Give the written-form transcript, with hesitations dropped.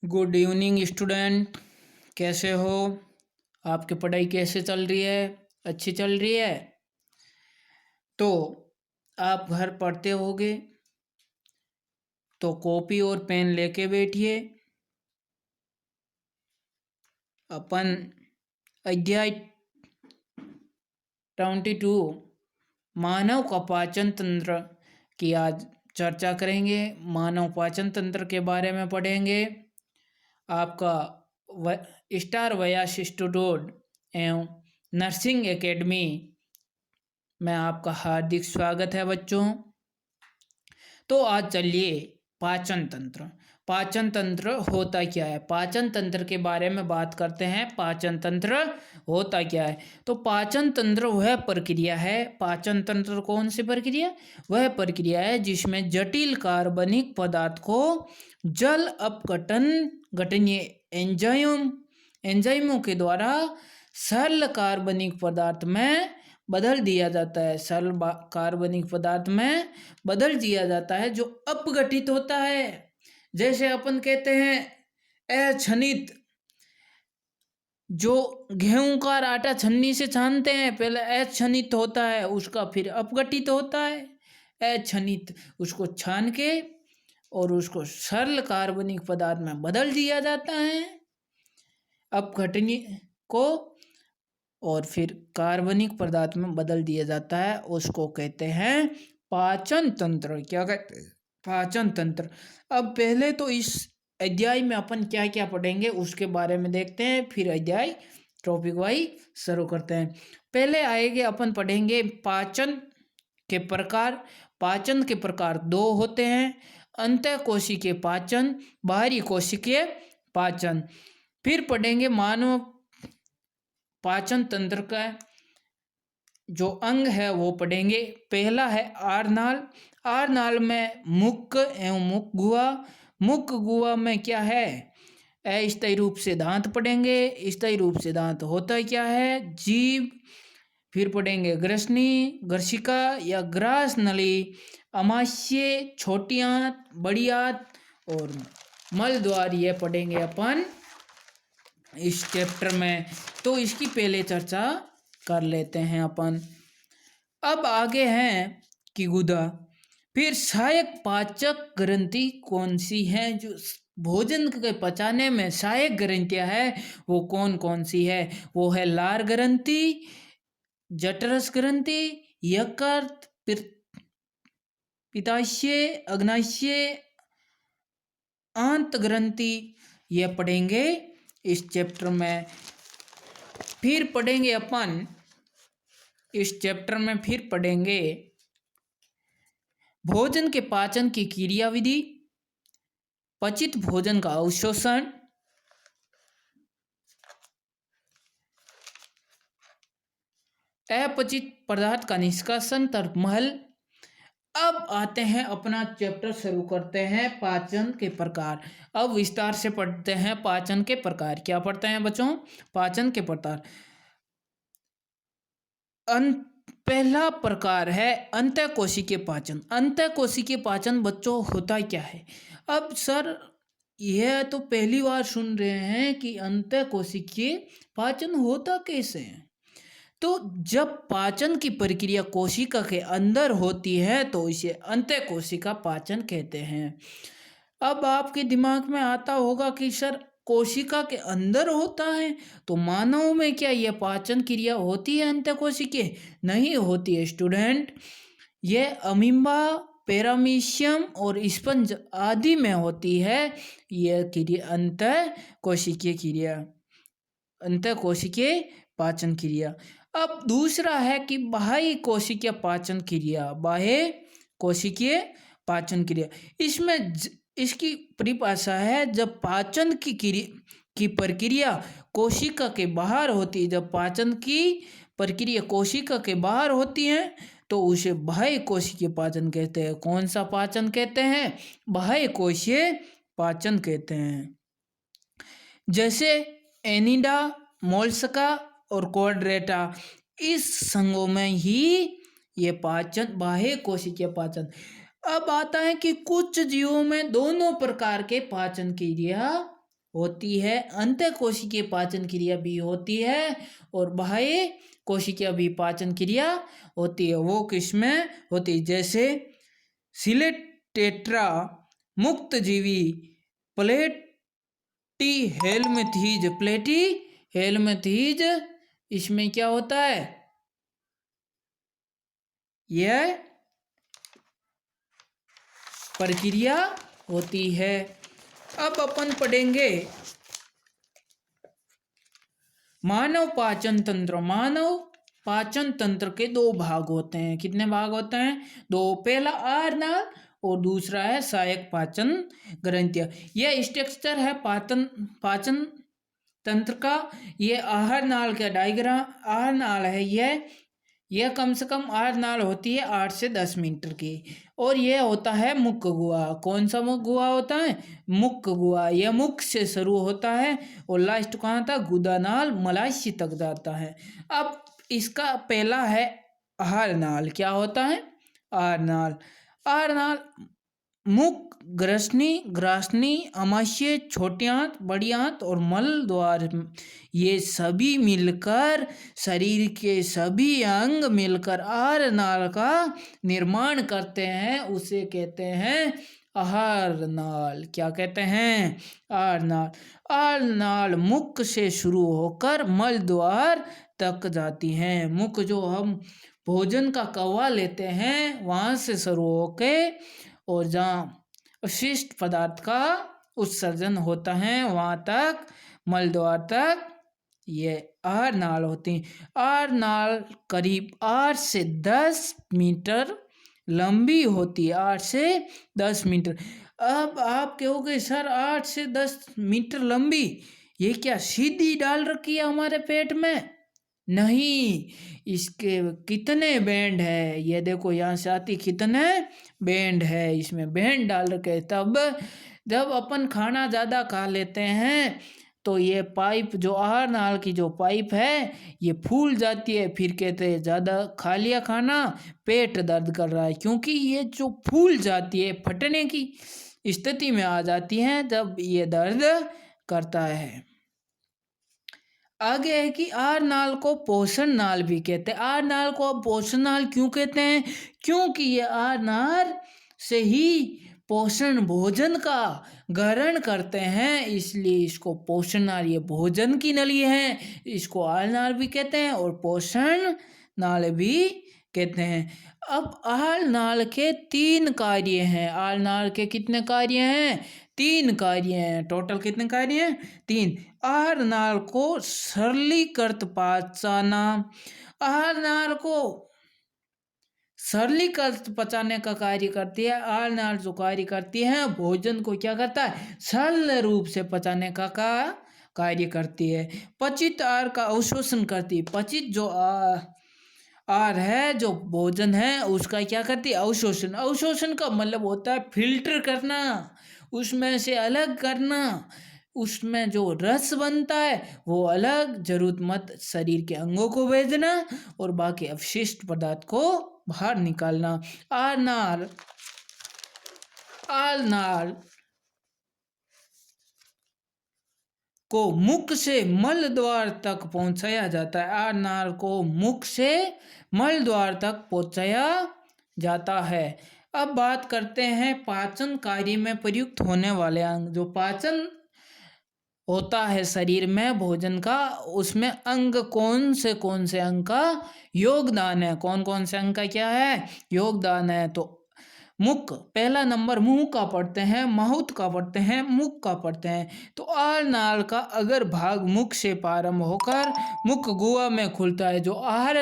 Good evening student. कैसे हो? आपकी पढ़ाई कैसे चल रही है? अच्छी चल रही है? तो आप घर पढ़ते होगे, तो कॉपी और पेन लेके बैठिए। अपन अध्याय 22 मानव का पाचन तंत्र की आज चर्चा करेंगे। मानव पाचन तंत्र के बारे में पढ़ेंगे। आपका व स्टार वयास इंस्टीट्यूट एवं नर्सिंग एकेडमी में आपका हार्दिक स्वागत है बच्चों। तो आज चलिए पाचन तंत्र। पाचन तंत्र होता क्या है, पाचन तंत्र के बारे में बात करते हैं। पाचन तंत्र होता क्या है? तो पाचन तंत्र वह प्रक्रिया है, पाचन तंत्र कौन सी प्रक्रिया? वह प्रक्रिया है जिसमें जटिल कार्बनिक पदार्थ को जल अपघटन घटनीय एंजाइमों के द्वारा सरल कार्बनिक पदार्थ में बदल दिया जाता है। सरल कार्बनिक पदार्थ में बदल दिया जाता है जो अपघटित होता है। जैसे अपन कहते हैं अछनित, जो गेहूं का आटा छन्नी से छानते हैं, पहले अछनित होता है, उसका फिर अपघटित होता है अछनित। उसको छान के और उसको सरल कार्बनिक पदार्थ में बदल दिया जाता है अपघटनीय को, और फिर कार्बनिक पदार्थ में बदल दिया जाता है। उसको कहते हैं पाचन तंत्र। क्या कहते हैं? पाचन तंत्र। अब पहले तो इस अध्याय में अपन क्या क्या पढ़ेंगे उसके बारे में देखते हैं, फिर अध्याय टॉपिक वाइज शुरू करते हैं। पहले आएंगे अपन पढ़ेंगे पाचन के प्रकार। पाचन के प्रकार दो होते हैं, अंतःकोशिकीय पाचन, बाहरी कोशिकीय पाचन। फिर पढ़ेंगे मानव पाचन तंत्र का जो अंग है वो पढ़ेंगे। पहला है आरनाल। आरनाल में मुख एवं मुख गुहा। मुख गुहा में क्या है? अस्थायी रूप से दांत पढ़ेंगे। स्थायी रूप से दांत होता क्या है? जीभ। फिर पढ़ेंगे ग्रसनी, ग्रसिका या ग्रास नली, अमाशय, छोटी आंत, बड़ी आंत और मल द्वार। ये पढ़ेंगे अपन इस चैप्टर में। तो इसकी पहले चर्चा कर लेते हैं अपन। अब आगे हैं कि गुदा। फिर सहायक पाचक ग्रंथि कौन सी है? जो भोजन के पचाने में सहायक ग्रंथियां है वो कौन कौन सी है? वो है लार ग्रंथि, जठरस ग्रंथि, यकृत, पित्ताशय, अग्नाशय, आंत ग्रंथि। ये पढ़ेंगे इस चैप्टर में। फिर पढ़ेंगे अपन इस चैप्टर में, फिर पढ़ेंगे भोजन के पाचन की क्रिया विधि, पचित भोजन का अवशोषण, अपचित पदार्थ का निष्कासन तथा महल। अब आते हैं अपना चैप्टर शुरू करते हैं पाचन के प्रकार। अब विस्तार से पढ़ते हैं पाचन के प्रकार। क्या पढ़ते हैं बच्चों? पाचन के प्रकार। पहला प्रकार है अंतःकोशिकीय पाचन। अंतःकोशिकीय पाचन बच्चों होता क्या है? अब सर यह तो पहली बार सुन रहे हैं कि अंतःकोशिकीय पाचन होता कैसे है। तो जब पाचन की प्रक्रिया कोशिका के अंदर होती है तो इसे अंतःकोशिका पाचन कहते हैं। अब आपके दिमाग में आता होगा कि सर कोशिका के अंदर होता है, तो मानव में क्या यह पाचन क्रिया होती है अंतःकोशिकीय? नहीं होती है स्टूडेंट। यह अमीबा, पैरामीशियम और स्पंज आदि में होती है यह क्रिया, अंतःकोशिकीय क्रिया, अंतःकोशिकीय पाचन क्रिया। अब दूसरा है कि बाह्य कोशिकीय पाचन क्रिया। बाह्य कोशिकीय पाचन क्रिया, इसमें इसकी परिभाषा है जब पाचन की प्रक्रिया कोशिका के बाहर होती है। जब पाचन की प्रक्रिया कोशिका के बाहर होती है तो उसे बाह्य कोशिकीय पाचन कहते हैं। कौन सा पाचन कहते हैं? बाह्य कोशिकीय पाचन कहते हैं। जैसे एनिडा, मोलस्का और कोर्डेटा, इस संघों में ही ये पाचन बाह्य कोशिकीय पाचन। अब आता है कि कुछ जीवों में दोनों प्रकार के पाचन क्रिया होती है, अंतःकोशिकीय पाचन क्रिया भी होती है और बाह्य कोशिकीय भी पाचन क्रिया होती है। वो किसमें होती है? जैसे सिलेटेट्रा मुक्तजीवी प्लेटी हेलमिंथीज इसमें क्या होता है? यह प्रक्रिया होती है। अब अपन पढ़ेंगे मानव पाचन तंत्र। मानव पाचन तंत्र के दो भाग होते हैं। कितने भाग होते हैं? दो। पहला आहार नाल और दूसरा है सहायक पाचन ग्रंथियां। यह स्ट्रक्चर है पाचन तंत्र का। ये आहार नाल का डायग्राम, आहार नाल है यह कम से कम आहार नाल होती है 8 से 10 मीटर की। और यह होता है मुख्य गुहा। कौन सा मुख्य गुहा होता है? मुख्य गुहा। यह मुख्य से शुरू होता है और लास्ट कहाँ तक? गुदा नाल मलाशय तक जाता है। अब इसका पहला है आहार नाल। क्या होता है? आहार नाल। आहार नाल मुख, ग्रासनी, आमाशय, छोटी आंत, बड़ी आंत और मल द्वार, ये सभी मिलकर शरीर के सभी अंग मिलकर आहार नाल का निर्माण करते हैं। उसे कहते हैं आहार नाल। क्या कहते हैं? आहार नाल। आहार नाल मुख से शुरू होकर मल द्वार तक जाती हैं। मुख जो हम भोजन का कौवा लेते हैं वहाँ से शुरू होके और जहाँ अवशिष्ट पदार्थ का उत्सर्जन होता है वहाँ तक, मल द्वार तक, ये आहार नाल होती हैं। आहार नाल करीब 8 से 10 मीटर लंबी होती है। 8 से 10 मीटर। अब आप कहोगे सर 8 से 10 मीटर लंबी, ये क्या सीधी डाल रखी है हमारे पेट में? नहीं, इसके कितने बैंड है ये देखो, यहाँ से आती कितने बैंड है, इसमें बैंड डाल रखे। तब जब अपन खाना ज़्यादा खा लेते हैं तो ये पाइप जो आहार नाल की जो पाइप है ये फूल जाती है। फिर कहते हैं ज़्यादा खा लिया खाना, पेट दर्द कर रहा है। क्योंकि ये जो फूल जाती है, फटने की स्थिति में आ जाती है जब ये दर्द करता है। आगे है कि आहार नाल को पोषण नाल भी कहते हैं। आहार नाल को अब पोषण नाल क्यों कहते हैं? क्योंकि ये आहार नाल से ही पोषण भोजन का ग्रहण करते हैं, इसलिए इसको पोषण नाल, ये भोजन की नली है, इसको आहार नाल भी कहते हैं और पोषण नाल भी कहते हैं। अब आहार नाल के 3 कार्य हैं। आहार नाल के कितने कार्य हैं? 3 कार्य हैं। टोटल कितने कार्य हैं? 3। आहार नाल को सरलीकृत पचाना। आहार नाल को सरलीकृत पचाने का कार्य करती है। आहार नाल जो कार्य करती है भोजन को क्या करता है? सरल रूप से पचाने का कार्य करती है। पचित आहार का अवशोषण करती है। पचित जो आहार है, जो भोजन है, उसका क्या करती है? अवशोषण। अवशोषण का मतलब होता है फिल्टर करना, उसमें से अलग करना, उसमें जो रस बनता है वो अलग, जरूरतमंद शरीर के अंगों को भेजना और बाकी अवशिष्ट पदार्थ को बाहर निकालना। आहार नाल को मुख से मल द्वार तक पहुंचाया जाता है। आहार नाल को मुख से मल द्वार तक पहुंचाया जाता है। अब बात करते हैं पाचन कार्य में प्रयुक्त होने वाले अंग। जो पाचन होता है शरीर में भोजन का, उसमें अंग कौन से अंग का योगदान है? कौन कौन से अंग का क्या है? योगदान है। तो मुख पहला नंबर मुंह का पढ़ते हैं, माउथ का पढ़ते हैं, मुख का पढ़ते हैं। तो आहार नाल का अगर भाग मुख से प्रारंभ होकर मुख गुहा में खुलता है। जो आहार